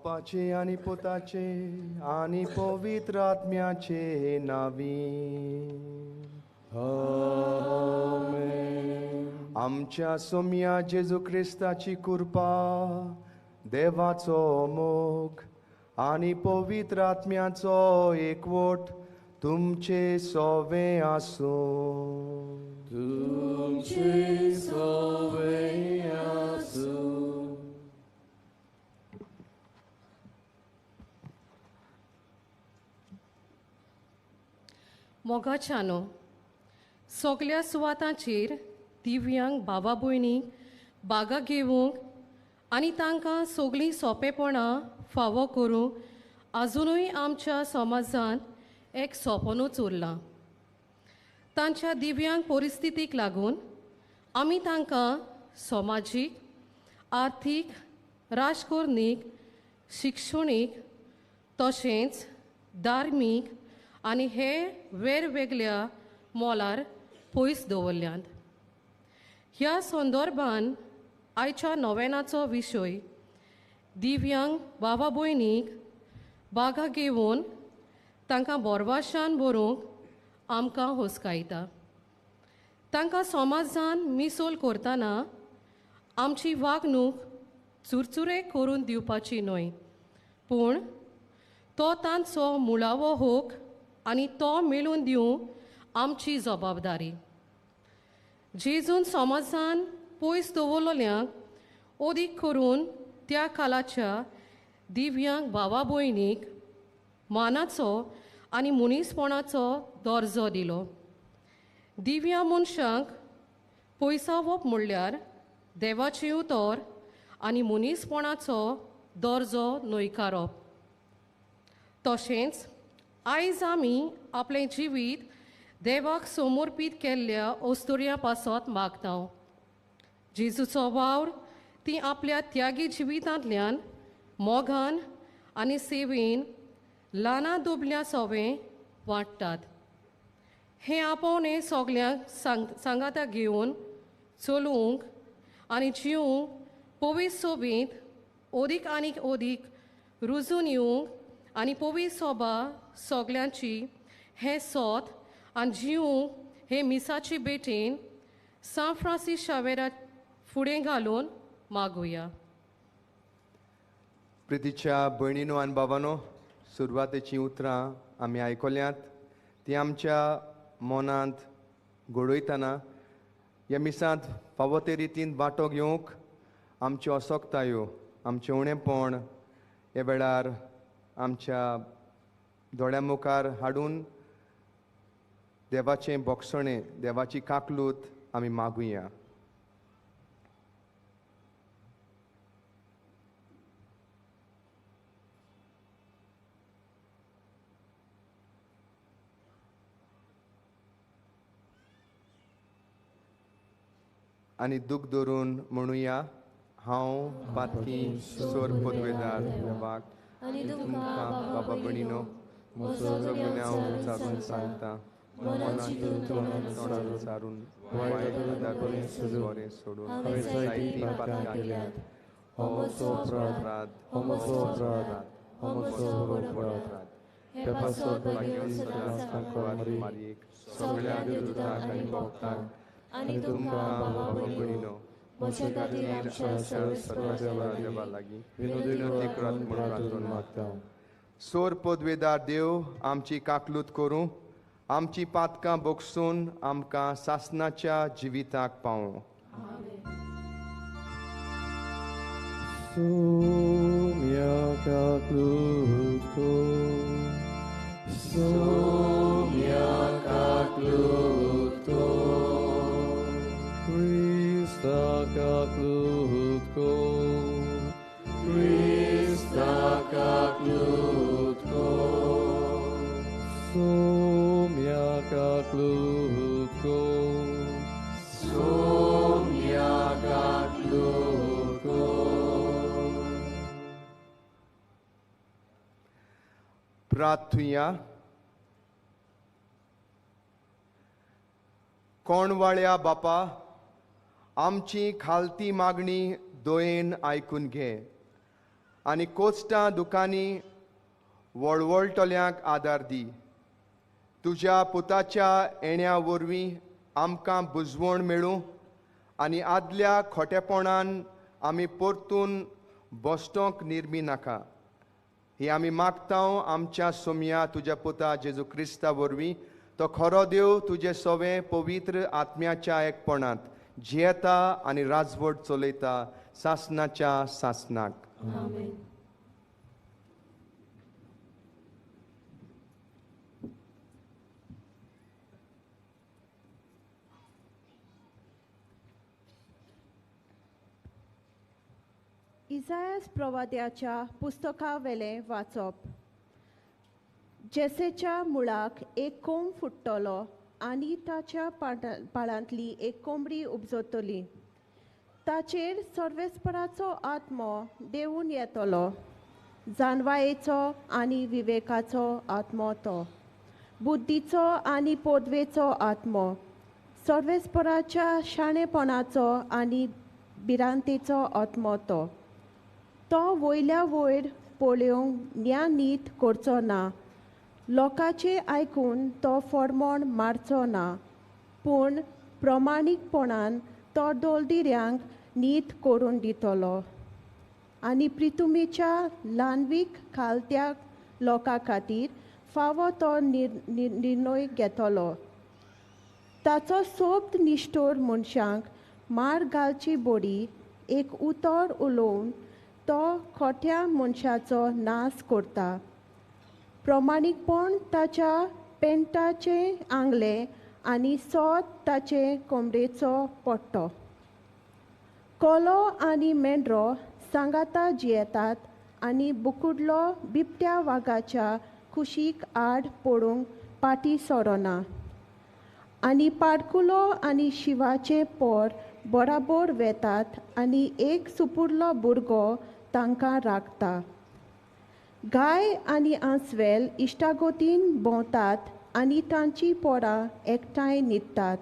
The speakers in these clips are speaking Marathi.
बाप्पाचे आणि पुताचे आणि पवित्र आत्म्याचे नावी. आमेन. आमच्या सोम्या जेजू ख्रिस्ताची कृपा, देवाचो मोग आणि पवित्र आत्म्याचो एकवट तुमचे सोवे आसूं. तुमचे सोवे आसूं. मोगाच्यानो सगळ्या सुवातांचेर दिव्यांग भावा भयणीक बागा घेवंक आनी तांकां सगळीं सोंपेपणां फावो करूंक आजुनूय आमच्या समाजांत एक सोपनूच उरलां. तांच्या दिव्यांग परिस्थितीक लागून आमी तांकां समाजीक, आर्थीक, राजकारणीक, शिक्षणीक तशेंच धार्मीक आनी हेर वेगवेगळ्या मोलार पयस दवरल्यात. ह्या संदर्भान आयच्या नोवेनाचो विशय दिव्यांग भावा भयणीक बागा घेवन तांकां बोरभाशान बरोवंक आमकां हुस्कायता. तांकां समाजान मिसोल करतना आमची वागणूक चुरचुरे करून दिवपाची न्हय, पूण तो तांचो मुळावो हक आनी तो मेळून दिवंक आमची जबाबदारी. जेजून समाजान पयस दवरलेल्यांक अदीक करून त्या काळाच्या दिव्यांग भावा भयणीक मानाचो आनी मनीसपणाचो दर्जो दिलो. दिव्या मनशांक पयसावप म्हणल्यार देवाचें उतर आनी मनीसपणाचो दर्जो न्हयकारप. तशेंच आयज आमी आपलें जिवीत देवाक समर्पीत केल्ल्या ओस्तुऱ्या पासत मागता. जेजूचो वावर ती आपल्या त्यागी जिवितांतल्यान मोगान आनी सेवेन ल्हाना दुबल्या सवें वाडटात. हें आपोवणें सगल्यांक सांगाता घेवन चलूंक आनी जिवंक पवित्र सोबीत अदीक आनीक अदीक रुजून येवंक आनी पवित्र सोबा सगल्यांची हें सोत आनी जिवंक हे मिसाची भेटेन सान फ्रांसीस शावेरा फुडें घालून मागुया. प्रितीच्या भयणीनो आनी बाबांनो, सुरवातेचीं उतरां आमी आयकल्यांत ती आमच्या मनांत घडयतना ह्या मिसांत फावो ते रितीन वांटो घेवंक आमच्यो असोक्तायो, आमचें उणेंपण हे वेळार आमच्या दोळ्या मुखार हाडून देवाचें बोगसणें, देवाची काकलूत आमी मागुया. आनी दूख धरून म्हणुया, हांव पातकी सोर पदवेदार देवाक आनी तुमकां बाबा भयणीनो म्हजो गुन्यांव विचारून सांगता. मनांतून तोंडान विचारून वायट बरें सोडून हांवें जायतीं पातकां केल्यात. हो म्हजो अपराध, हो म्हजो अपराध, हो म्हजो अपराध. हे पासत घेवन सदांच मारयेक सगळ्या दुतांक आनी भक्तांक आनी तुमकां बाबा भयणीनो म्हजे खातीर आमच्या सर्व देवा लागीं विनोदी करात म्हणून रांदून मागता. सोर पदवेदार देव, आमची काकलूत करूं, आमची पातकां बोगसून आमकां सासणाच्या जिविताक पावूं. Sumia kaklutko, Sumia kaklutko, Krista kaklutko, Krista kaklutko, Sumia kaklutko, Sumia kaklutko. प्रार्थुया. कोणवाळ्या बापा, आमची खालती मागणी दोयेन आयकून घे आनी कोस्टां दुकानी वळवळटल्यांक आदार दी. तुज्या पुताच्या येण्या वरवीं आमकां बुजवण मेळूं आनी आदल्या खोटेपणान आमी परतून बसटोंक निर्मी नाका. ही आमी मागतांव आमच्या सोम्या तुज्या पुता जेजू क्रिस्ता वरवीं. तो खरो देव तुजे सवें पवित्र आत्म्याच्या एकपणांत जियेता आनी राजवट चलयता सासनाच्या सासनाक. आमेन. इसायास प्रवाद्याच्या पुस्तका वेले वाचप. जेसेच्या मुळाक एक कोंब फुट्टलो आनी ताच्या पाळांतली एक कोंबडी उपजतली. ताचेर सर्वेस्पराचो आत्मो देंवून येतलो, जानवायेचो आनी विवेकाचो आत्मो तो, बुद्धीचो आनी पोदवेचो आत्मो, सर्वेस्पराच्या शाणेपणाचो आनी भिरांतेचो आत्मो तो. तो वयल्या वयर पळोवंक न्यानीत करचो ना, लोकांचे आयकून तो फडमोण मारचो ना, पूण प्रमाणीकपणान तो दोलदिऱ्यांक नीत करून दितलो आनी प्रितुमेच्या ल्हानवीक खालत्या लोकां खातीर फावो तो निर्णय घेतलो. ताचो सोबत निश्ठोर मनशांक मार घालची बडी एक उतर उलोवन तो खोट्या मनशाचो नाश करता. प्रमाणीकपण ताच्या पेंटाचे आंगले आनी सोत ताचे कोंबडेचो पट्टो. कोलो आनी मेंढरो सांगाता जियेतात आनी बुकुडलो बिबट्या वागाच्या कुशीक आड पडूंक पाटी सोडना. आनी पाडकुलो आनी शिवाचे पोर बराबर वेतात आनी एक सुपुरलो भुरगो तांकां राखता. गाय आनी आंसवेल इश्टागोतीन भोंवतात आनी तांची पोरां एकठांय न्हिदतात.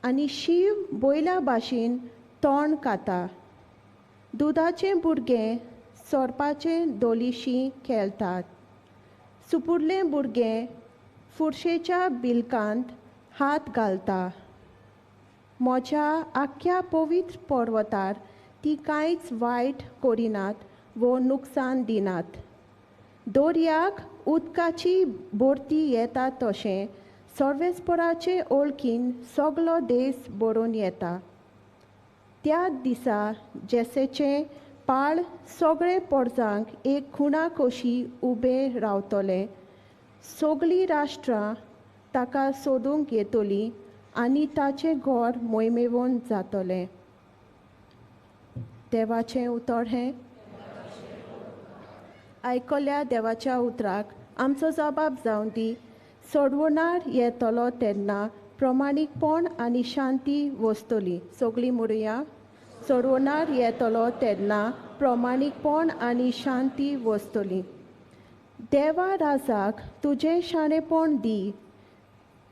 आनी शीव बैला भाशेन तोंड खाता. दुदाचे भुरगे सोरपाचे दोलीशी खेळटात. सुपुरले भुरगे फुरशेच्या बिलकांत हात घालता. म्हज्या आख्या पवित्र पर्वतार ती कांयच वायट करिनात वो नुकसान दिनात. दर्याक उदकाची भरती येता तशें सर्वेस्पराचे ओळखीन सगलो देश बरोवन येता. त्या दिसा जेसेचे पाळ सगळे परजांक एक खुणा कशी उबे रावतले. सगळीं राष्ट्रां ताका सोदूंक येतलीं आनी ताचें घर मोहिमेवन जातलें. देवाचें उतर हें. आयकल्या देवाच्या उतराक आमचो जबाब जावन दी. सोडवणार येतलो तेन्ना प्रमाणीकपण आनी शांती वस्तली. सगळीं म्हणुया. सोडवणार येतलो तेन्ना प्रमाणीकपण आनी शांती वस्तली. देवा राजाक तुजें शाणेपण दी.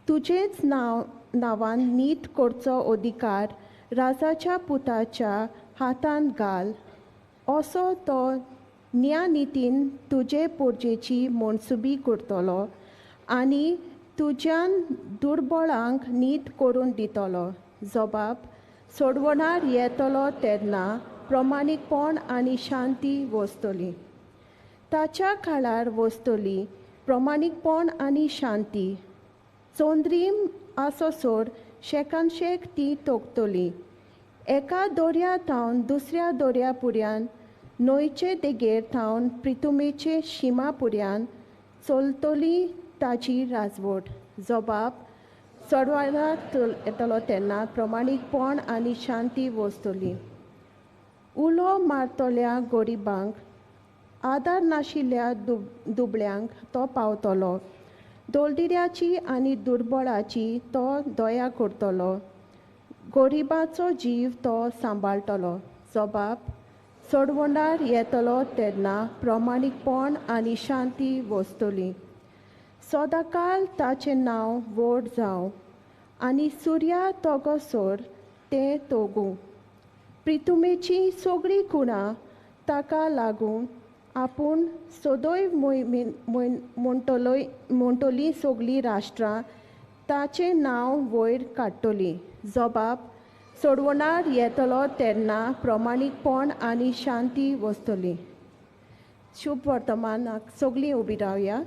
तुजेंच नांवान नीत करचो अधिकार राजाच्या पुताच्या हातांत घाल. असो तो न्यायनितीन तुजे पोरजेची मनसुबी करतलो आनी तुज्यान दुर्बळांक नीत करून दितलो. जबाब. सोडवणार येतलो तेन्ना प्रमाणीकपण आनी शांती वस्तली. ताच्या काळार वस्तली प्रमाणीकपण आनी शांती. चोंद्रीम आसोसोर शेकानशेक ती तोगतली. एका दोर्या थावन दुसऱ्या दोर्या पुर्यान न्हंयचे देगेर थावन प्रितुमेचे शिमा पुर्यान चलतली ताची राजवट. जबाब. सोडवणार येतलो तेन्ना प्रमाणीकपण आनी शांती वस्तली. उलो मारतल्या गरिबांक आदार नाशिल्ल्या दुबळ्यांक तो पावतलो. दोलदिऱ्याची आनी दुर्बळाची तो दया करतलो. गरिबांचो जीव तो सांबाळटलो. जबाब. सोडवणार येतलो तेन्ना प्रमाणीकपण आनी शांती वस्तली. सदांकाळ ताचें नांव व्हड जावं आनी सुर्या तोगोसोर तें तोगूं. प्रितुमेची सगळीं खुणां ताका लागून आपूण सदैव म्हणटली सगळीं राष्ट्रां ताचें नांव वयर काडटलीं. जबाब सोडवणार येतलो तेन्ना प्रमाणीकपण आनी शांती वस्तली. शुभ वर्तमानाक सगळीं उबी रावया.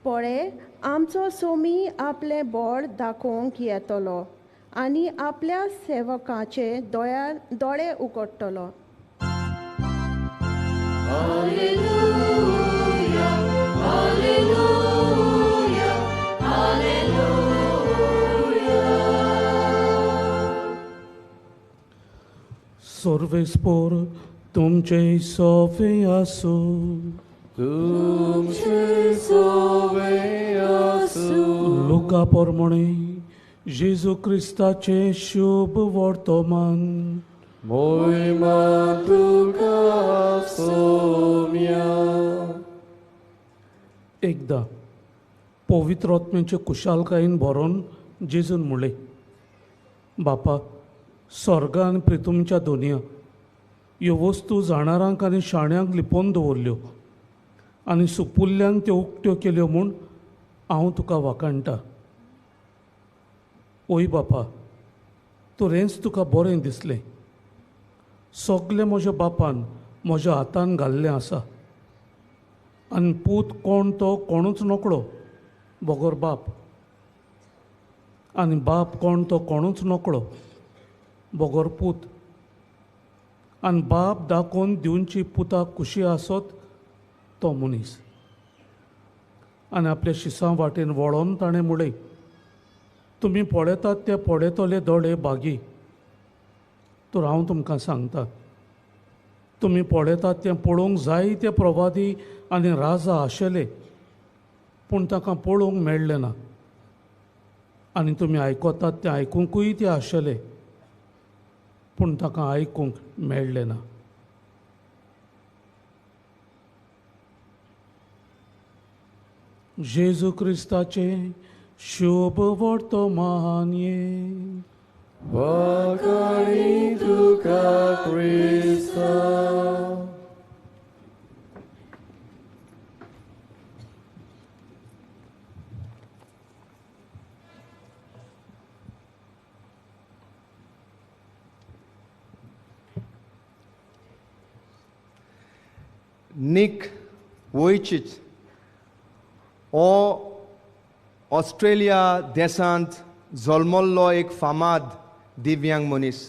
पळे, आमचो सोमी आपले बोड दाखोवंक येतलो आनी आपल्या सेवकाचे दोळे उगडटलो. Sorvespor तुमचे सोवे आसू. तुमचे सोवे आसू. लुका पोरमणे जेजू क्रिस्ताचे शुभ वर्तमान. मोहिमा तुका सोम्या. एकदा पवित्र आत्म्याचे कुशालकायेन भरोवन जेजून म्हणलें, बापा, स्वर्ग आनी पृथ्वीच्या दोनया ह्यो वस्तू जाणारांक आनी शाण्यांक लिपोवन दवरल्यो आनी सुपुल्ल्यांक त्यो उक्त्यो केल्यो म्हूण हांव तुका वाखाणटा. ओय बापा, तुरेंच तुका बरें दिसलें. सगलें म्हज्या बापान म्हज्या हातान घाल्लें आसा आनी पूत कोण तो कोणूच नकळो बगर बाप, आनी बाप कोण तो कोणूच नकळो बगर पूत, आनी बाप दाखोवन दिवची पुताक खुशी आसत तो मनीस. आनी आपल्या शिसां वाटेन वळोन ताणें म्हणलें, तुमी पळयतात ते पळयतले दोळे बागी. तर हांव तुमकां सांगता, तुमी पळयतात तें पळोवंक जायते प्रवादी आनी राजा आशिल्ले, पूण ताका पळोवंक मेळ्ळें ना. आनी तुमी आयकतात तें आयकूंकूय ते आशिल्ले, पूण ताका आयकूंक मेळ्ळें ना. जेजू क्रिस्ताचे शुभ वर्तमान ये. वाखाणी तुका क्रिस्ता. निक वोयचिच हो ऑस्ट्रेलिया देशांत जल्मल्लो एक फामाद दिव्यांग मनीस.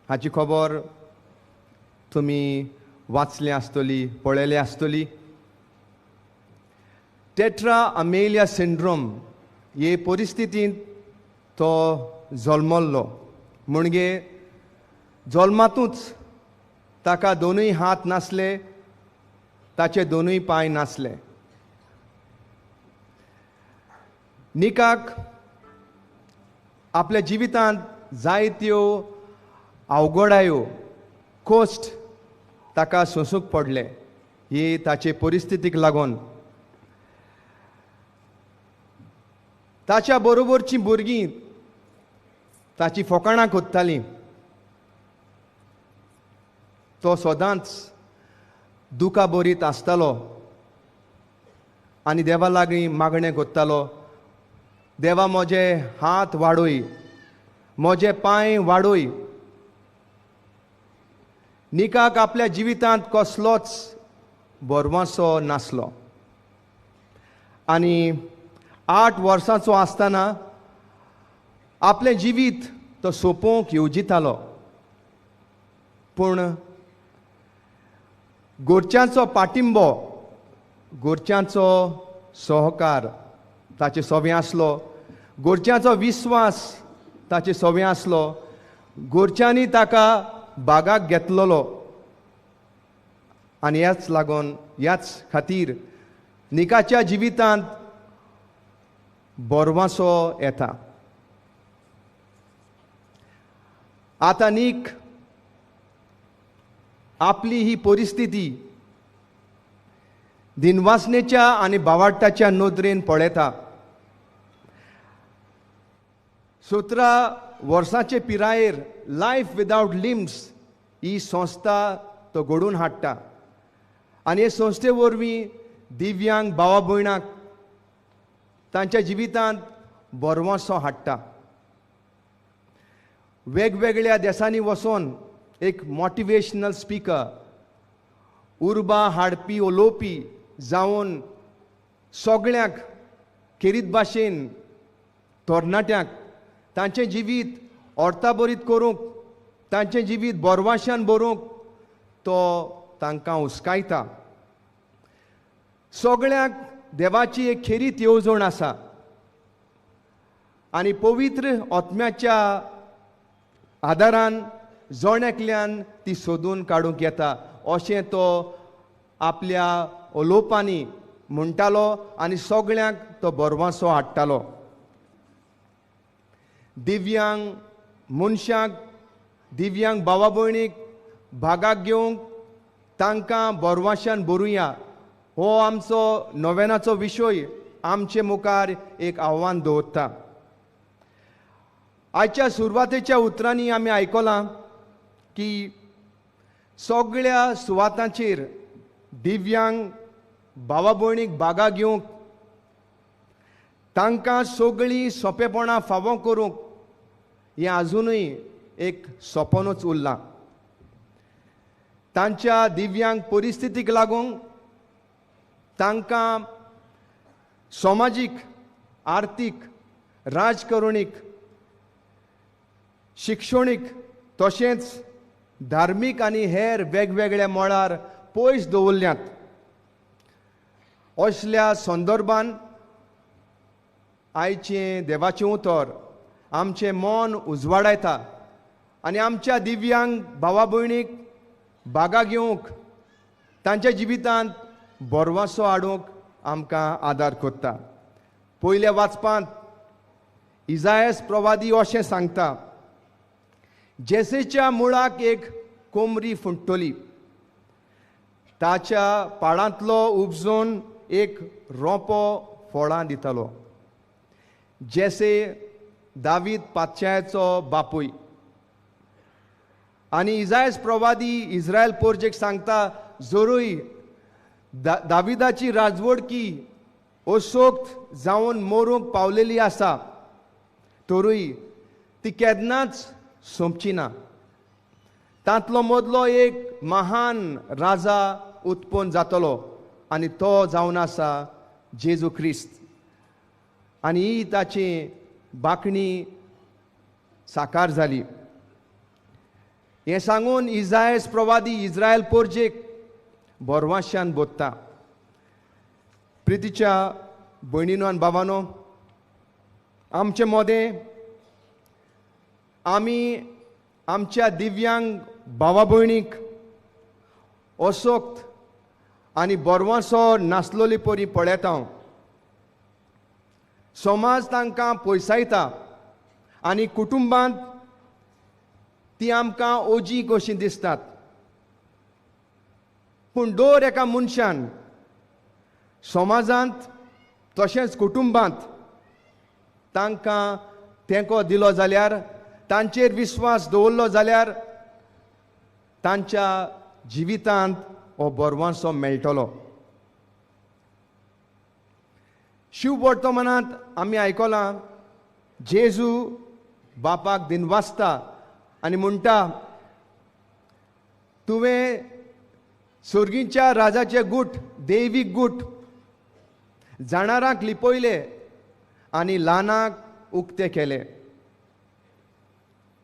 हाची खबर तुमी वाचली आसतली, पळयली आसतली. टेट्रा अमेलिया सिंड्रोम हे परिस्थितींत तो जल्मल्लो. म्हणजे जल्मातूच ताका दोनूय हात नासले, ताचे दोनूय पांय नासले. निकाक आपल्या जिवितांत जायत्यो अवघडायो कोस्ट ताका सोंसूंक पडले ही ताचे परिस्थितीक लागून. ताच्या बरोबरचीं भुरगीं ताची फकाणां कोत्तालीं. तो सदांच दुखा बरीत आसतालो आनी देवा लागीं मागणें कोत्तालो, देवा म्हजे हात वाडोय, म्हजे पांय वाडोय. निकाक आपल्या जिवितांत कसलोच बोरवांसो नासलो आनी 8 वर्सांचो आसतना आपलें जिवीत तो सोंपोवंक येवजितालो. पूण घरच्यांचो पाठिंबो, घरच्यांचो सहकार ताचे सोबें आसलो, घरच्यांचो विस्वास ताचे सोबें आसलो. घरच्यांनी ताका बागाक घेतलेलो आनी ह्याच खातीर निकाच्या जिवितांत बोरवांसो येता. आतां नीक आपली ही परिस्थिती दिनवासनेच्या आनी भावार्थाच्या नदरेन पळयता. 17 वर्सांचे पिरायेर लायफ विदाउट लिम्स ही संस्था तो घडोवन हाडटा आनी हे संस्थे वरवीं दिव्यांग भावा भयणांक तांच्या जिवितांत बरवासो हाडटा. वेगवेगळ्या देशांनी वचोन एक मोटिवेशनल स्पीकर, उर्बा हाडपी उलोवपी जावन सगळ्यांक खेरीत भाशेन तरणाट्यांक तांचें जिवीत अर्थाबरीत करूंक, तांचें जिवीत बरवाशान भरूंक तो तांकां उस्कायता. सगळ्यांक देवाची एक खेरीत येवजण आसा आनी पवित्र आत्म्याच्या आदारान जण एकल्यान ती सोदून काडूंक येता अशें तो आपल्या उलोवपांनी म्हणटालो आनी सगळ्यांक तो बरवासो हाडटालो. दिव्यांग मनशांक, दिव्यांग भावा भयणीक भागाक घेवंक तांकां बरवाशान भरुया हो आमचो नोवेनाचो विशय आमचे मुखार एक आव्हान दवरता. आयच्या सुरवातेच्या उतरांनी आमी आयकलां की सगळ्या सुवातांचेर दिव्यांग भावा भयणीक भागा घेवंक तांकां सगळीं सोंपेपणां फावो करूंक हें आजुनूय एक सोपनूच उरलां. तांच्या दिव्यांग परिस्थितीक लागून तांकां समाजीक, आर्थीक, राजकारणीक, शिक्षणीक तशेंच धार्मीक आनी हेर वेगवेगळ्या मळार पयस दवरल्यात. असल्या संदर्भान आयचें देवाचें उतर आमचें मन उजवाडायता आनी आमच्या दिव्यांग भावा भयणीक भागा घेवंक तांच्या जिवितांत बरवासो हाडूंक आमकां आदार करता. पयल्या वाचपांत इजायास प्रवादी अशें सांगता, जेसेच्या मुळाक एक कोमरी फुंटतली, ताच्या पाडांतलो उपजून एक रोंपो फळां दितलो. जेसे दावीद पातशायाचो बापूय. आनी इजायास प्रवादी इस्रायल पोरजेक सांगता, जरूय दाविदाची राजवडकी ओसोक्त जावन मोरूंक पावलेली आसा, तरूय ती केन्नाच सोंपची ना. तांतलो मदलो एक महान राजा उत्पन्न जातलो आनी तो जावन आसा जेजू ख्रिस्त. आनी ही ताची बाखणी साकार जाली. हें सांगून इजायास प्रवादी इस्रायल पोरजेक बरवाशान बोदता. प्रितीच्या भयणीनो आनी भावानो, आमचे मोदें आमी आमच्या दिव्यांग भावा भयणीक असोक्त आनी बरवासो नासलोली परी पळयता. समाज तांकां पयसायता आनी कुटुंबांत ती आमकां ओजी कशी दिसतात. पूण दर एका मनशान समाजांत तशेंच कुटुंबांत तांकां तेंको दिलो जाल्यार, तांचेर विश्वास दवरलो जाल्यार तांच्या जिवितांत हो बरवासो मेळटलो. शिव वर्तमानांत आमी आयकलां, जेजू बापाक दिनवासता आनी म्हणटा, तुवें सुर्गीच्या राजाचे गूट, दैवीक गूट जाणारांक लिपयले आनी ल्हानांक उक्ते केले.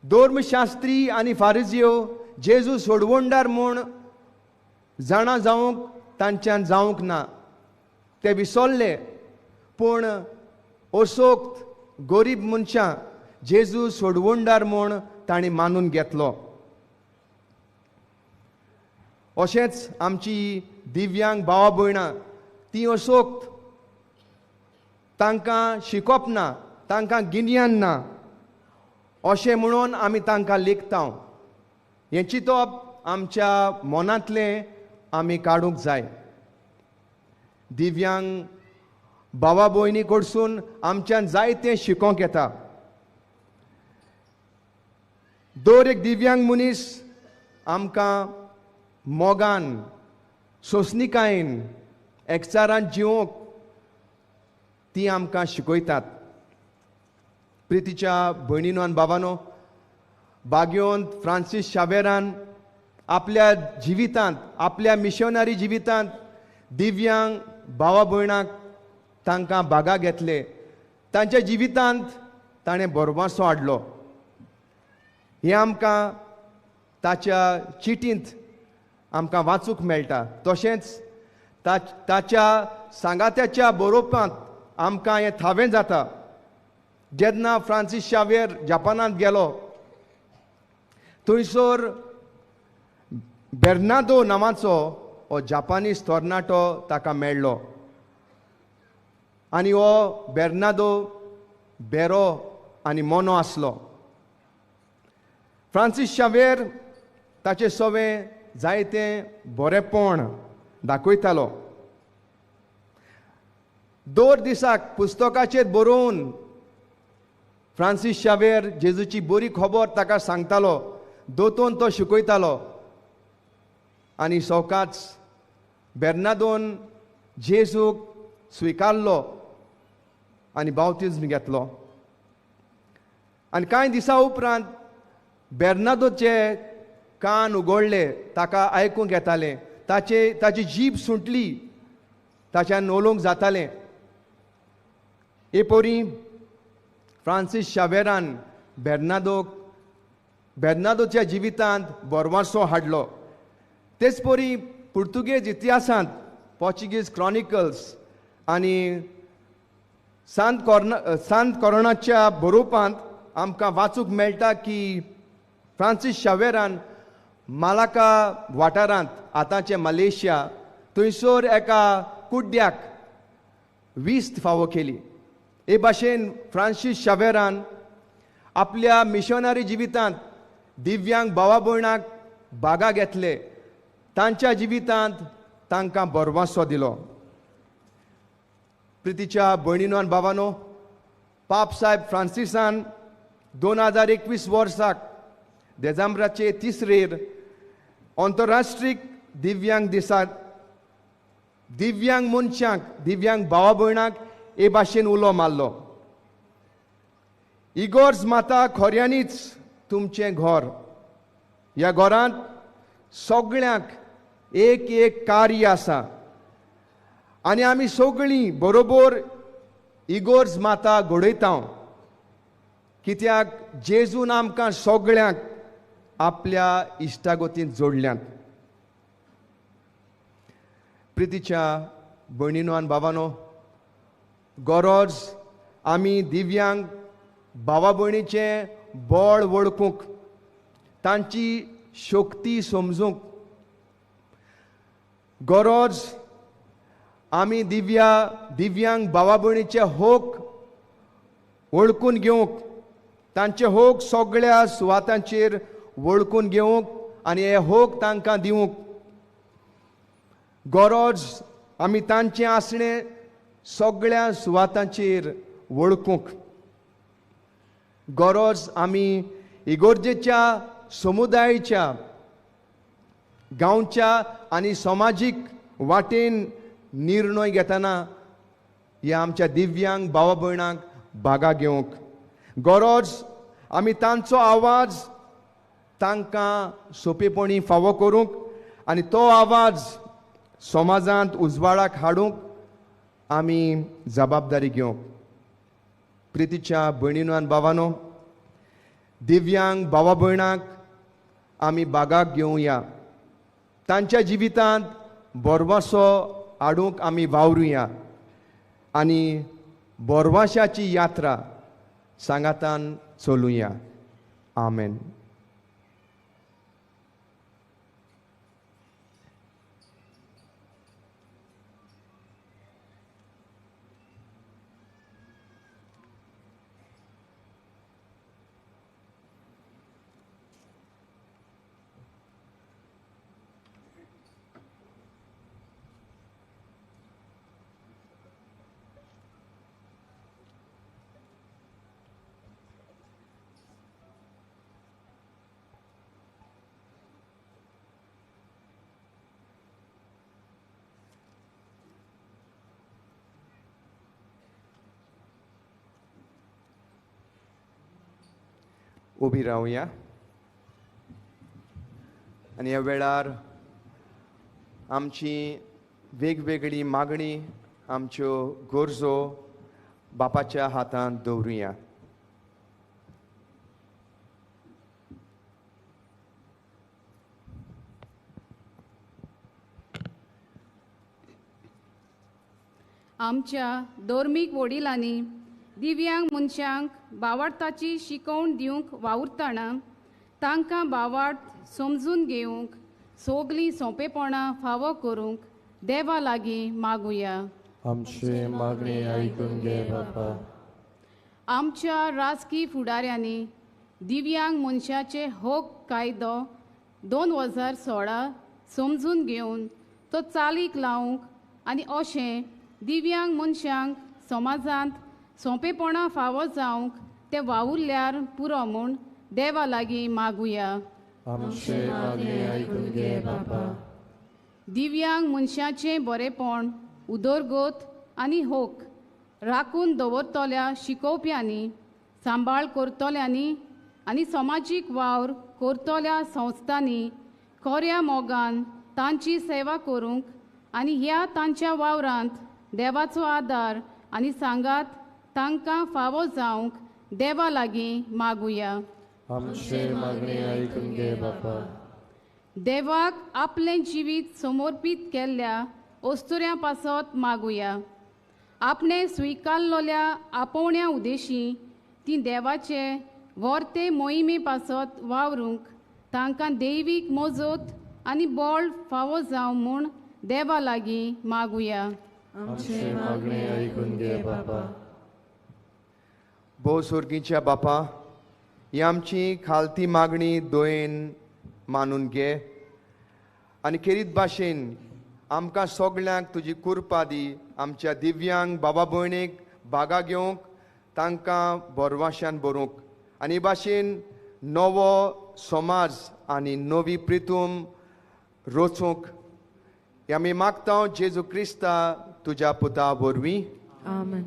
धर्मशास्त्री आनी फारिजियो जेजू सोडवणदार म्हूण जाणा जावंक तांच्यान जावंक ना, ते विसरले. पूण असोक्त गरीब मनशां जेजू सोडवणदार म्हूण तांणी मानून घेतलो. अशेंच आमची दिव्यांग भावा भयणां ती असोक्त तांकां शिकोवप ना, तांकां गिन्यान ना अशें म्हणून आमी तांकां लेखता. हें चिंतप आमच्या मनांतले आमी काडूंक जाय. दिव्यांग भावा भयणी कडसून आमच्यान जायतें शिकोंक येता. दर एक दिव्यांग मनीस आमकां मोगान सोंसणिकायेन एकचारान जिवंक ती आमकां शिकयतात. प्रितीच्या भयणीनो आनी बाबांनो, बागयोंत फ्रांसीस शावेरान आपल्या जिवितांत, आपल्या मिशनरी जिवितांत दिव्यांग भावा भयणांक तांकां बागा घेतले. तांच्या जिवितांत ताणें बरवासो हाडलो. हें आमकां ताच्या चिटींत आमकां वाचूंक मेळटा. तशेंच ताच्या सांगात्याच्या बरोवपांत आमकां हें थावें जाता. जेन्ना फ्रांसीस शावेर जपानांत गेलो, थंयसर बेर्नादो नांवाचो हो जापानीज तरणाटो ताका मेळ्ळो. आनी हो बेर्नादो बेरो आनी मोनो आसलो. फ्रांसीस शावेर ताचें सवें जायतें बरेंपण दाखयतालो. दर दिसाक पुस्तकाचेर बरोवन फ्रांसीस शावेर जेजूची बरी खबर ताका सांगतालो, दोतोन तो शिकयतालो. आनी सवकाच बेर्नादोन जेजूक स्विकारलो आनी बावतिज्म घेतलो. आनी कांय दिसां उपरांत बेर्नादोचे कान उगडले, ताका आयकूंक येतालें. ताची जीब सुटली, ताच्यान उलोवंक जातालें. हे परी फ्रांसीस शावेरान बेर्नादोच्या जिवितांत बरवासो हाडलो. तेच परी पुर्तुगेज इतिहासांत पोर्चुगीज क्रॉनिकल्स आनी सांत कोरोनाच्या बरोवपांत आमकां वाचूंक मेळटा की फ्रांसीस शावेरान मालाका वाठारांत, आतांचे मलेशिया, थंयसर एका कुड्ड्याक विस्त फावो केली. हे भाशेन फ्रांसीस शावेरान आपल्या मिशनरी जिवितांत दिव्यांग भावा भयणांक बागा घेतले. तांच्या जिवितांत तांकां बरवासो दिलो. प्रितीच्या भयणीनो आनी बाबांनो, पाप साहेब फ्रांसिसान 2021 वर्साक डिसेंबराचे 3 आंतरराष्ट्रीय दिव्यांग दिसाक दिव्यांग मनशांक, दिव्यांग भावा भयणांक हे भाशेन उलो मारलो. इगोर्ज माता खोऱ्यांनीच तुमचें घर. ह्या घरांत सगळ्यांक एक एक कार्य आसा आनी आमी सगळीं बरोबर इगोर्ज माता घडयता. कित्याक जेजून आमकां सगळ्यांक आपल्या इश्टागतींत जोडल्यात. प्रितीच्या भयणीनो आनी बाबांनो, गरज आमी दिव्यांग भावा भयणीचें बळ वळखूंक, तांची शक्ती समजूंक. गरज आमी दिव्यांग भावा भयणीचे होक वळखून घेवंक, तांचे होक सगळ्या सुवातांचेर वळखून घेवंक आनी हे होक तांकां दिवंक. गरज आमी तांचें आसणें सगळ्या सुवातांचेर वळखूंक. गरज आमी इगोर्जेच्या, समुदायाच्या, गांवच्या आनी समाजीक वाटेन निर्णय घेतना ह्या आमच्या दिव्यांग भावा भयणांक बागा घेवंक. गरज आमी तांचो आवाज तांकां सोंपेपणी फावो करूंक आनी तो आवाज समाजांत उजवाडाक हाडूंक आमी जबाबदारी घेवंक. प्रितीच्या भयणीनो आनी बाबांनो, दिव्यांग भावा भयणांक आमी बागाक घेवया. तांच्या जिवितांत बरवासो हाडूंक आमी वावरुया आनी बरवाशाची यात्रा सांगातान चलुया. आमेन. उबी रावया आनी ह्या वेळार आमची वेगवेगळी मागणी आमच्यो गरजो बापाच्या हातांत दवरुया. आमच्या धर्मीक वडिलांनी दिव्यांग मनशांक भावार्थाची शिकवण दिवंक वावुरतना तांकां भावार्थ समजून घेवंक सगलीं सोंपेपणां फावो करूंक देवा लागीं मागुया. आमची मागणी आयकून घे बापा. आमच्या राजकी फुडाऱ्यांनी दिव्यांग मनशाचे हक कायदो 2016 समजून घेवन तो चालीक लावंक आनी अशें दिव्यांग मनशांक समाजांत सोंपेपणां फावो जावंक ते वावुरल्यार पुरो म्हूण देवा लागीं मागुया. आमची मागणी आयकून घे बापा. दिव्यांग मनशाचें बरेपण उदरगत आनी हक राखून दवरतल्या शिकोवप्यांनी सांबाळ करतल्यांनी आनी समाजीक वावर करतल्या संस्थांनी खऱ्या मोगान तांची सेवा करूंक आनी ह्या तांच्या वावरांत देवाचो आदार आनी सांगात तांकां फावो जावंक देवा लागीं मागुया. आमची मागणी आयकून घे बापा. देवाक आपलें जिवीत समर्पीत केल्ल्या ओस्तुऱ्यां पासत मागुया. आपणे स्विकारलोल्या आपोवण्या उद्देशी ती देवाचे वर्ते मोहिमे पासत वावरूंक तांकां दैवीक मजत आनी बळ फावो जावं म्हूण देवा लागीं मागुया. आमची मागणी आयकून घे बापा. भोव सुर्गीच्या बापा, ही आमची खालती मागणी दोयेन मानून घे आनी खेरीत भाशेन आमकां सगळ्यांक तुजी कृपा दी. आमच्या दिव्यांग बाबा भयणीक भागा घेवंक तांकां बोरवाश्यान बरोवंक आनी भाशेन नवो समाज आनी नवी प्रितूम रचूंक हे आमी मागता जेजू क्रिस्ता तुज्या पुता वरवीं. आमेन.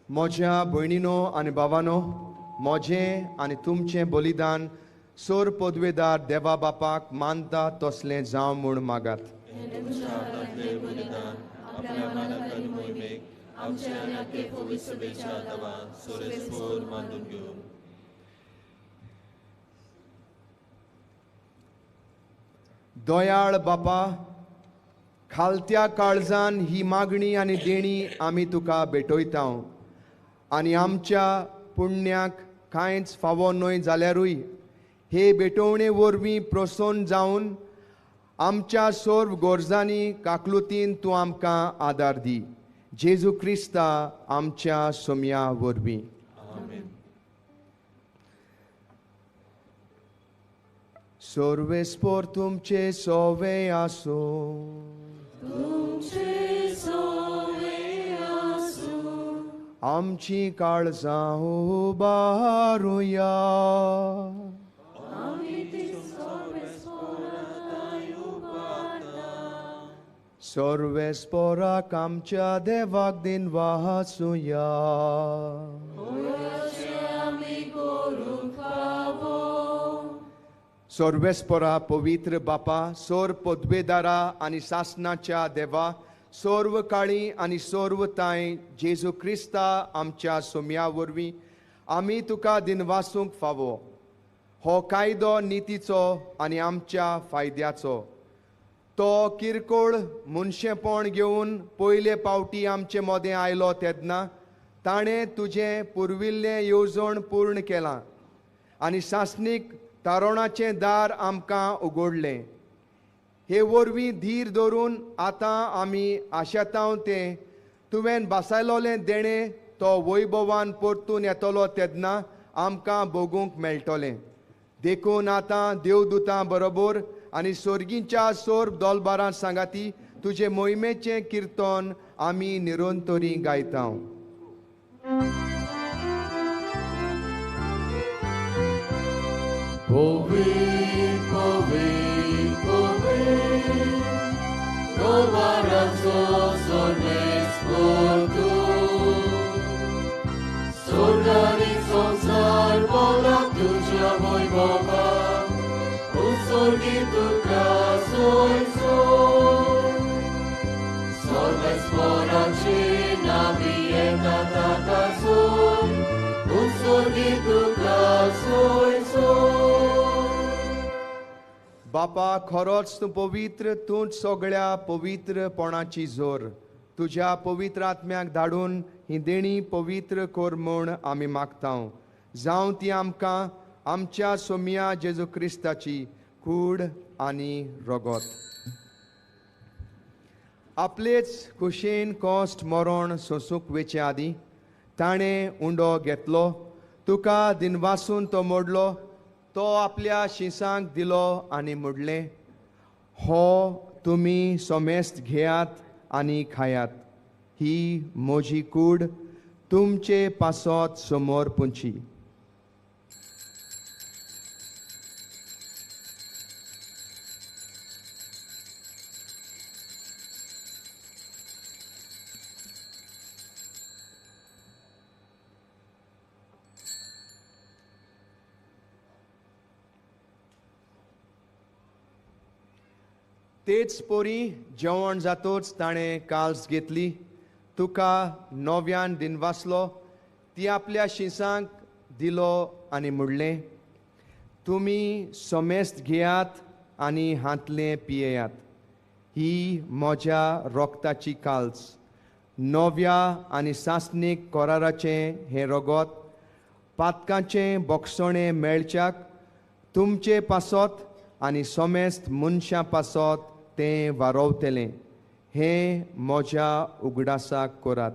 म्हज्या भयणीनो आनी भावानो, म्हजें आनी तुमचें बलिदान सोर पदवेदार देवा बापाक मानता तसलें जावं म्हूण मागात. दयाळ बापा, खालत्या काळजान ही मागणी आनी देणी आमी तुका भेटयता आनी आमच्या पुण्याक कांयच फावो न्हय जाल्यारूय हे भेटोवणे वरवीं प्रसन्न जावन आमच्या सर्व गरजांनी काकलुतीन तूं आमकां आदार दी. जेजू क्रिस्ता आमच्या सोम्या वरवीं. सर्वेस्पर तुमचे सोवे आसूं. आमची काळजां उबारुया. सर्वेस्पराक आमच्या देवाक दिन वाचुया. आमी करूंक सर्वेस्परा पवित्र बापा, सोर पदवेदारा आनी सासनाच्या देवा, सर्व काळी आनी सर्व ताय जेजू क्रिस्ता आमच्या सोम्या वरवीं आमी तुका दिनवासूंक फावो. हो कायदो नितीचो आनी आमच्या फायद्याचो. तो किरकोळ मनशेपण घेवन पयले पावटी आमचे मदें आयलो तेन्ना ताणें तुजें पुर्विल्लें येवजण पूर्ण केलां आनी सासणीक तारोणाचें दार आमकां उगडलें. हे वरवीं धीर धरून आतां आमी आशेतांव तें तुवें बसयलोलें देणें तो वैभवान परतून येतलो तेन्ना आमकां भोगूंक मेळटलें. देखून आतां देवदूतां बरोबर आनी सर्गींच्या सोर दोलबारां सांगाती तुजे मोहिमेचें किर्तन आमी निरंतरी गायता. बापा, खरोच तूं पवित्र, तूंच सगळ्या पवित्रपणाची जोर. तुज्या पवित्र आत्म्याक धाडून ही देणी पवित्र कर म्हूण आमी मागता. जावं ती आमकां आमच्या सोम्या जेजू क्रिस्ताची कूड आनी रगत. आपलेच कुशेन कॉस्ट मरण सोंसूंक वेचे आदीं ताणें उंडो घेतलो. तुका दिनवासून तो मोडलो. तो आपल्या शिसांक दिलो आनी मुडलें. हो तुमी सोमेस्त घेयात आनी खायात. ही म्हजी कूड तुमचे पासत समोर पुंची. तेच पोरी जेवण जातोच ताणें काल्स घेतली. तुका नव्यान दिनवासलो. ती आपल्या शिसांक दिलो आनी मुडलें. तुमी सोमेस्त घेयात आनी हातलें पियेयात. ही म्हज्या रोगताची काल्स. नव्या आनी सासणीक कोराराचें हें रगत पातकाचें बोगसणें मेळच्याक तुमचे पासत आनी सोमेस्त मनशां पासत तें वारोवतलें. हें म्हज्या उगडासाक करात.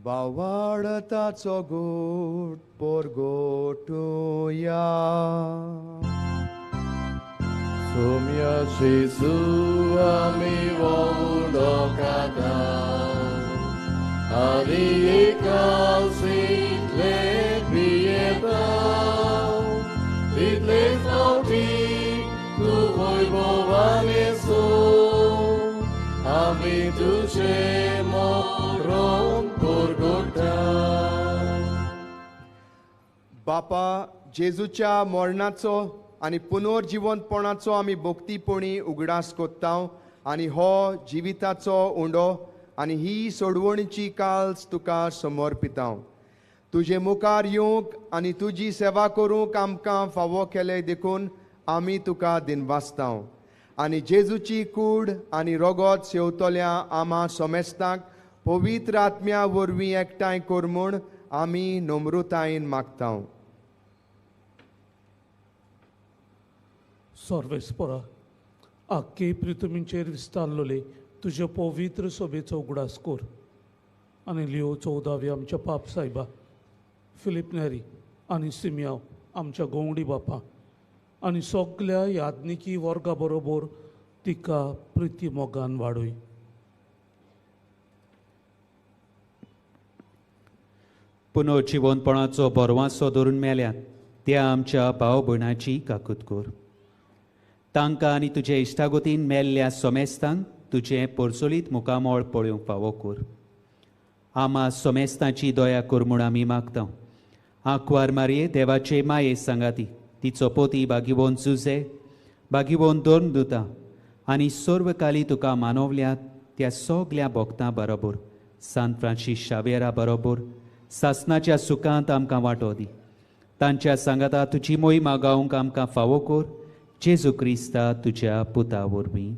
बावाडताचो गोट पोरगोटुया. सोम्या जेजू आमी वोडो काता आनी एकाल्सितले पियेता. तितले फावटी तूं वैभवान येसो आमी तुजे मरण पोरगोटा. बापा, जेजूच्या मरणाचो आनी पुनर्जिवंतपणाचो आमी भोक्तीपणी उगडास कोत्ता आनी हो जिविताचो उंडो आनी ही सोडवणीची काल्स तुका समर्पिता. तुजे मुखार येवंक आनी तुजी सेवा करूंक आमकां फावो केले देखून आमी तुका दिनवासता. आनी जेजूची कूड आनी रगत सेवतल्या आमा सोमेस्तांक पवित्र आत्म्या वरवीं एकठांय कर म्हूण आमी नम्रतायेन मागता. सर्वेस्परा, आख्खे पृथ्वीचेर विस्तारलोले तुजे पवित्र सभेचो उगडास कर. आनी लिओ 14वे आमच्या पाप सायबा, फिलीप नेरी आनी सिमियांव आमच्या गवंडी बापा आनी सगळ्या याज्ञिकी वर्गा बरोबर तिका प्रिती मोगान वाडय. पुनर्जिवनपणाचो बोरवांसो धरून मेल्यात त्या आमच्या भाव भयणाची काकूत कर. तांकां आनी तुजे इश्टागोतीन मेल्ल्या सोमेस्तांक तुजें पोरचोलीत मुखामोळ पळोवंक फावो कर. आमा सोमेस्तांची दया कर म्हूण आमी मागता. आंकवार मारये देवाचे माये सांगाती तिचो पोती बागिवोन जुजे बागिवोन दोन दुता आनी सर्वकाली तुका मानवल्यात त्या सगल्या भोगतां बरोबर सांत फ्रांसीस शावेरा बरोबर सासणाच्या सुखांत आमकां वांटो दी. तांच्या सांगाता तुजी मोहीम गावंक आमकां फावो कर. जेजू क्रिस्ता तुज्या पुता वरवीं.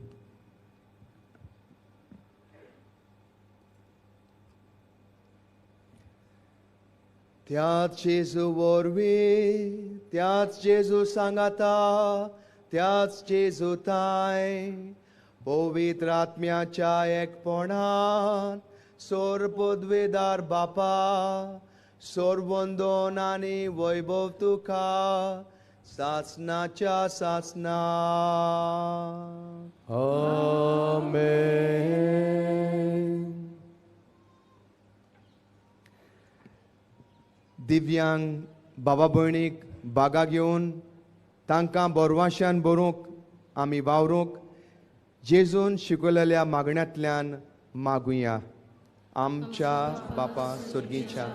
त्याच जेजू वरवीं त्याच जेजू सांगाता त्याच जेजू ताय पवित्र आत्म्याच्या एकपणान सोर पदवेदार बापा सोरवंदन आनी वैभव तुका सासणाच्या सासना. आमेन. दिव्यांग बाबा भयणीक बागा घेवन तांकां बोरवाश्यान बरोवंक आमी वावरूंक जेजून शिकयलेल्या मागण्यांतल्यान मागुया. आमच्या बापा सुर्गीच्या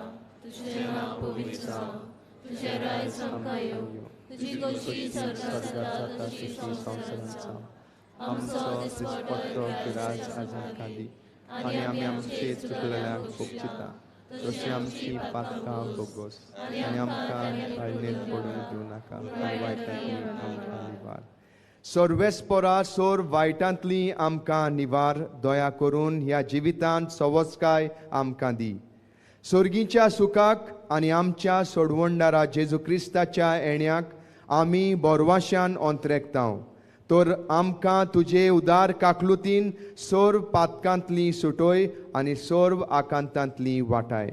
आमचो दिसपट्टो पिराज आजून दी आनी आमी आमचे चुकलेल्यांक खूब चिता तशी आमची पातकां बोगोस आनी आमकां काळणेत पडून दिवं नाका आनी वायटांतली आमकां निवार. सर्वेस्परा सोर वायटांतली आमकां निवार दया करून ह्या जिवितांत सवस्काय आमकां दी. सर्गीच्या सुखाक आनी आमच्या सोडवणदारा जेजू क्रिस्ताच्या येण्याक आमी बोरवाश्यान अंतरेकतांव. तर आमकां तुजे उदार काकलुतीन सोर्व पातकांतली सुटोय आनी सोर्व आकांतांतली वाटाय.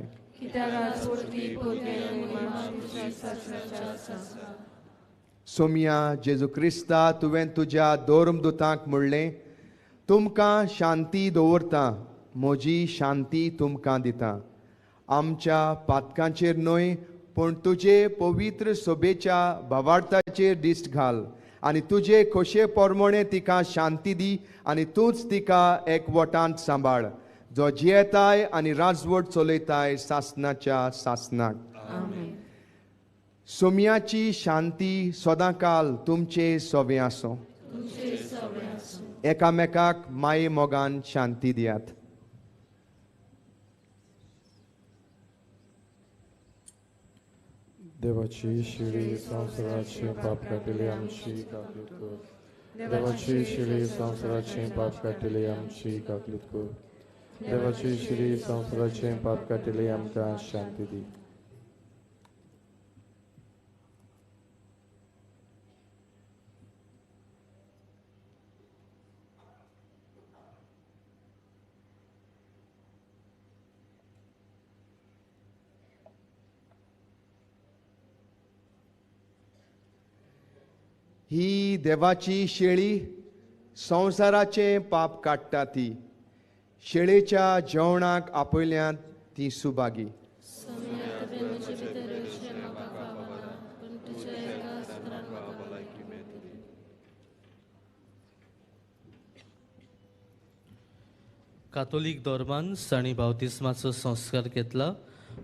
सोम्या जेजू क्रिस्ता तुवें तुज्या दोर्मदुतांक म्हणलें तुमकां शांती दवरता म्हजी शांती तुमकां दिता. आमच्या पातकांचेर न्हय पूण तुजे पवित्र सोबेच्या भावार्थाचेर दिश्ट घाल आनी तुजे खोशे पोरमोणे तिका शांती दी आनी तूंच तिका एकवटांत सांबाळ जो जियेताय आनी राजवट चलयताय सासणाच्या सासणाक. सोम्याची शांती सदांकाल तुमचे सोबे आसो. एकामेकाक माये मोगान शांती दियात. देवाची शिडी संवसाराचे पाप काटिले आमची काकलीत कर. देवाची शिडी संवसाराचे पाप काटिले आमची काकलीत कर. देवाची शिडी संवसाराचे पाप काटिले आमकां शांती दी. ही देवाची शेळी संवसाराचे पाप काडटा ती. शेळेच्या जेवणाक आपयल्यांत ती सुभागी. कातोलीक धर्मान तांणी बावतिस्माचो संस्कार घेतला.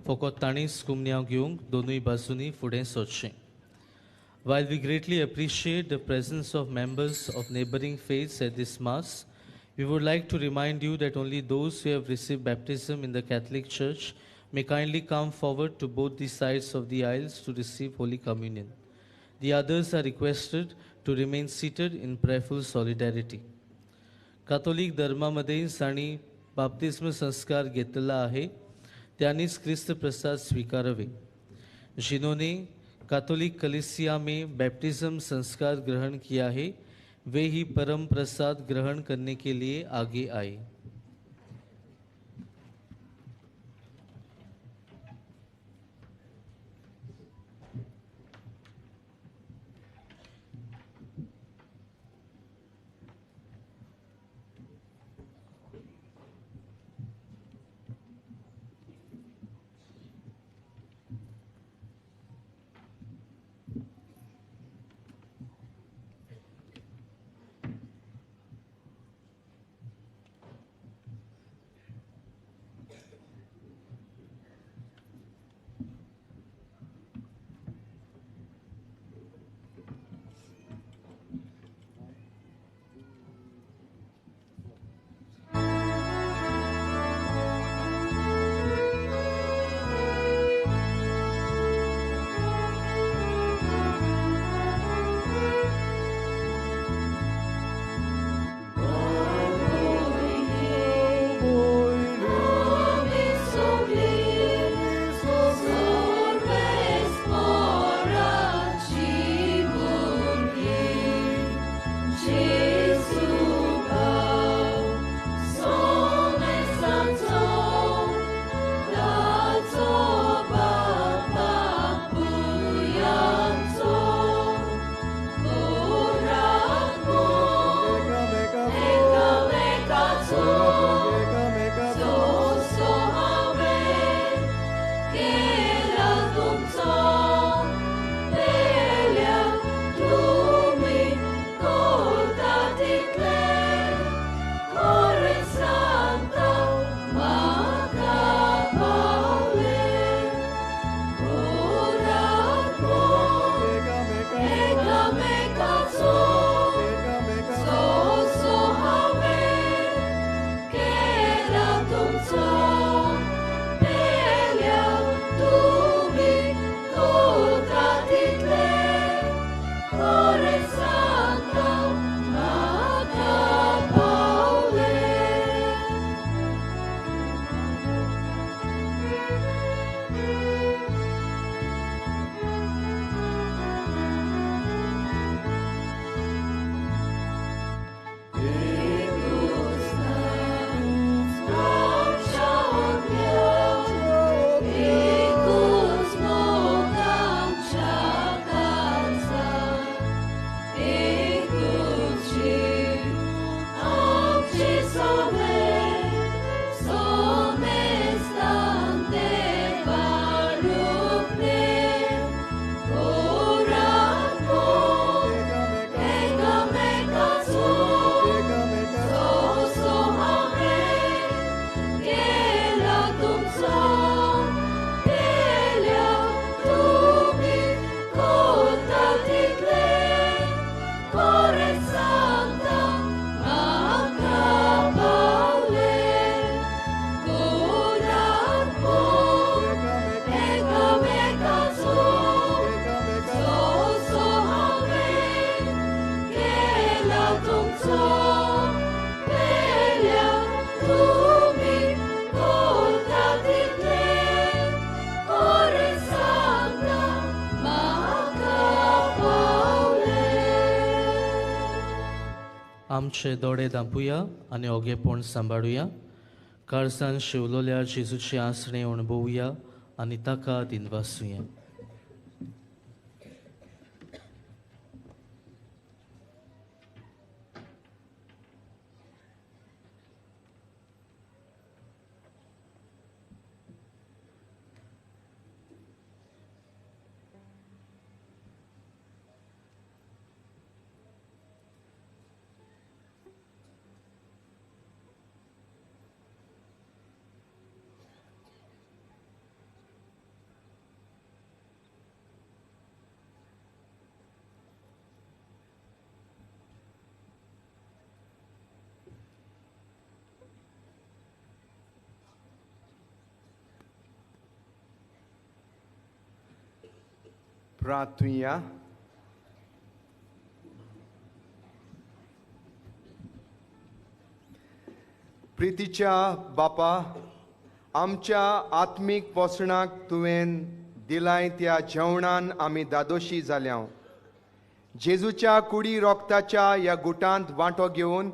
फकत तांणीच कुमन्यांव घेवंक दोनूय बाजूंनी फुडें सरचें. While we greatly appreciate the presence of members of neighboring faiths at this Mass, we would like to remind you that only those who have received baptism in the Catholic Church may kindly come forward to both the sides of the aisles to receive Holy Communion. The others are requested to remain seated in prayerful solidarity. Catholic धर्मामध्ये तांणी बाप्तिस्म संस्कार घेतलेला आहे त्यांनीच ख्रिस्त प्रसाद स्वीकारावे. जिन्होंने कैथोलिक कलीसिया में बैप्टिज्म संस्कार ग्रहण किया है वे ही परम प्रसाद ग्रहण करने के लिए आगे आए. आमचे दोळे धांपुया आनी ओगेपण सांबाळुया. काळजान शिवलोल्या जेजूची आसणे अणभवुया आनी ताका दिनवासुया. प्रार्थुया. प्रितीच्या बापा, आमच्या आत्मीक पोसणाक तुवें दिलाय त्या जेवणान आमी दादोशी जाल्या. जेजूच्या कुडी रोगताच्या ह्या गुटांत वांटो घेवन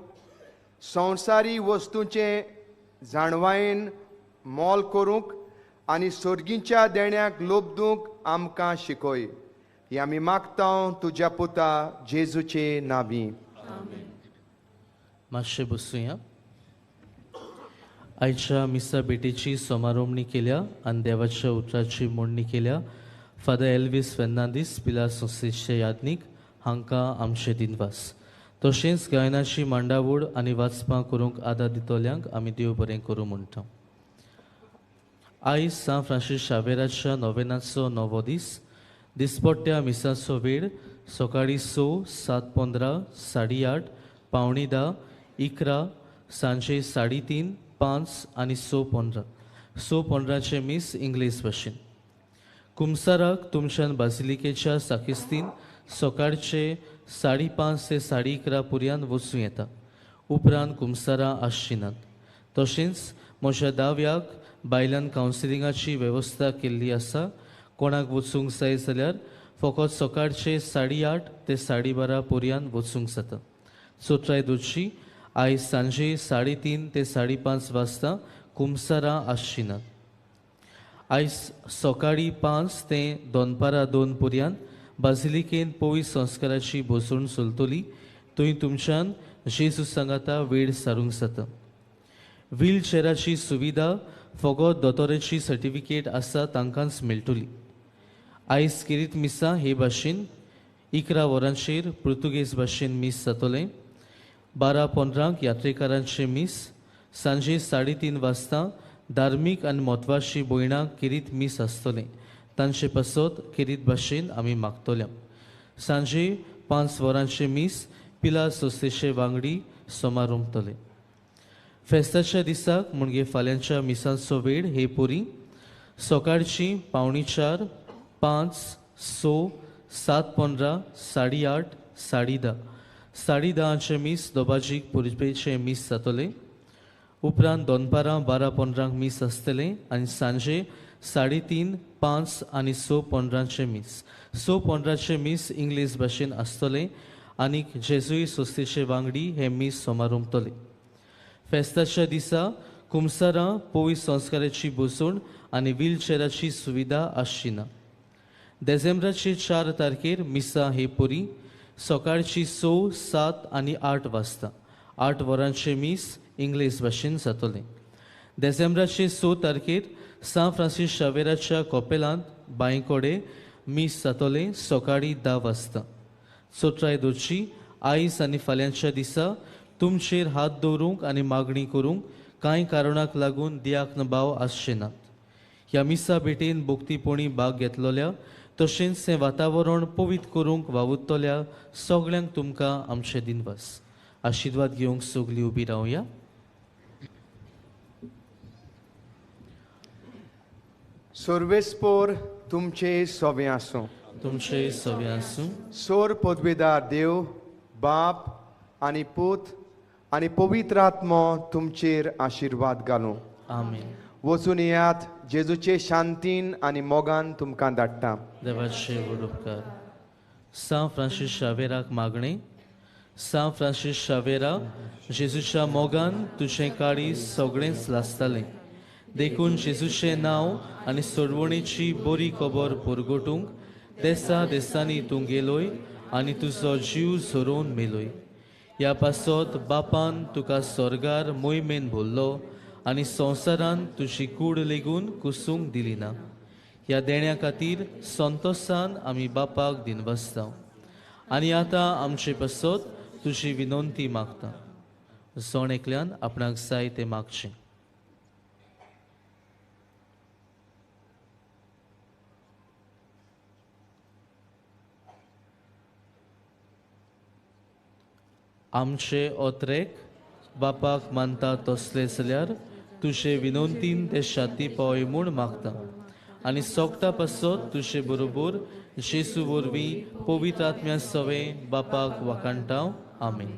संवसारी वस्तूंचे जाणवायेन मोल करूंक आनी सर्गीच्या देण्याक लोबदूंक आमकां शिकय. हे आमी मागता तुज्या पुता जेजूचे नांवी. मातशें बसूया. आयच्या मिसा बेटेची समारोमणी केल्या आनी देवाच्या उतराची मोडणी केल्या फादर एल्वीस फेर्नांदीस पिलार संस्थेचे यादनीक हांकां आमचे दिनवास. तशेंच गायनाची मांडावळ आनी वाचपां करूंक आदार दितल्यांक आमी देव बरें करूं म्हणटा. आयज सान फ्रांसीस शावेराच्या नोवेनाचो नवो दीस. दिसपट्ट्या मिसाचो वेळ सकाळी 6, 7:15, 8:30, 9:45, 11, सांजे 3:30, 5 आनी 6:15. 6:15चे मीस इंग्लीश भाशेन. कुमसाराक तुमच्यान बासिलिकेच्या साकिस्तीन सकाळचे 5:30 ते 11:30 पर्यंत वचूं येता. उपरांत कुमसारां आसची नात. तशेंच म्हज्या दाव्याक बायलां कावन्सिलिंगाची वेवस्था केल्ली आसा. कोणाक वचूंक जाय जाल्यार फकत सकाळचे 8:30 ते 12:30 पर्यंत वचूंक जाता. चोत्राय दोची आयज सांजे 3:30 ते 5:30 वाजता कुमसारां आसची नात. आयज सकाळी 5 ते दनपारां 2 पर्यंत बासिलिकेन पवित्र संस्काराची बसवण चलतली. थंय तुमच्यान जेजू सांगाता वेळ सारूंक जाता. व्हीलचॅराची सुविधा फकत दोतोराची सर्टिफिकेट आसा तांकांच मेळटली. आयज किरीत मिसा हे भाशेन 11 वरांचेर पुर्तुगेज भाशेन मीस जातले. 12:15 यात्रेकारांचे मीस. सांजे 3:30 वाजता धार्मीक आनी म्हत्वाची भयणां किरीत मीस आसतले. तांचे पासत किरीत भाशेन आमी मागतल्या. सांजे 5 वरांचे मीस पिलार संस्थेचे वांगडी समारंभतले. फेस्ताच्या दिसाक म्हणजे फाल्यांच्या मिसांचो वेळ हे पोरी सकाळची 4:45, 5, 6, 7:15, 8:30, 10:30. 10:30चे मीस दोबाजीक पुरपेचे मीस जातले. उपरांत दनपारां 12:15 मीस आसतले आनी सांजे 3:30, 5 आनी 6:15चे मीस. 6:15चे मीस इंग्लीश भाशेन आसतले आनी जेजुई संस्थेचे वांगडी हे मीस समारंभतले. फेस्ताच्या दिसा कुमसारां पवित्र संस्काराची बसवण आनी व्हीलचॅराची सुविधा आसची ना. डिसेंबराचे 4 तारखेर मिसा हे पोरी सकाळची 6, 7 आनी 8 वाजता. 8 वरांचे मीस इंग्लीश भाशेन जातले. डिसेंबराचे 6 तारखेर सान फ्रांसीस शावेराच्या कॉपेलांत बांयकोडे मीस जातले सकाळी 10 वाजता. चोत्राय दोची आयज आनी फाल्यांच्या दिसा तुमचेर हात दवरूंक आनी मागणी करूंक कांय कारणाक लागून दियाक भाव आसचे नात. ह्या मिसा भेटेन भोक्तीपणी भाग घेतलोल्या तशेंच हें वातावरण पवित्र करूंक वावुरतल्या सगळ्यांक तुमकां आमचे दिनवास. आशिर्वाद घेवंक सगळीं उबी रावया. सर्वेस्पोर तुमचे सोबे आसूं. तुमचे सवे आसूं. सोर पदवेदार देव बाप आनी पूत आनी पवित्र आत्मो तुमचेर आशिर्वाद घालूं. आमेन. वचून येयात. जेजूचे शांतीन आनी मोगान तुमकां धाडटा. देवाचे व्हड उपकार. सान फ्रांसीस शावेराक मागणे. सान फ्रांसीस शावेरा, जेजूच्या मोगान तुझें काळी सगळेंच लासतालें. देखून जेजूचें नांव आनी सोडवणेची बरी खबर परगटूंक देसा देसांनी तूं गेलोय आनी तुजो जीव झरोवन मेलोय. ह्या पासत बापान तुका स्वर्गार मोहिमेन भरलो आनी संवसारान तुजी कूड लेगून कुसूंक दिली ना. ह्या देण्या खातीर संतोशान आमी बापाक दिनवसता. आनी आतां आमचे पासत तुजी विनंती मागता. जण एकल्यान आपणाक जाय तें मागचें. आमचे ओत्रेक बापाक मानता तसले जाल्यार तुजे विनंतीन ते शाती पावय म्हूण मागता. आनी सोगता पासत तुजे बरोबर जेजू वरवीं पवित्र आत्म्या सवे बापाक वाखाणटाव. आमेन.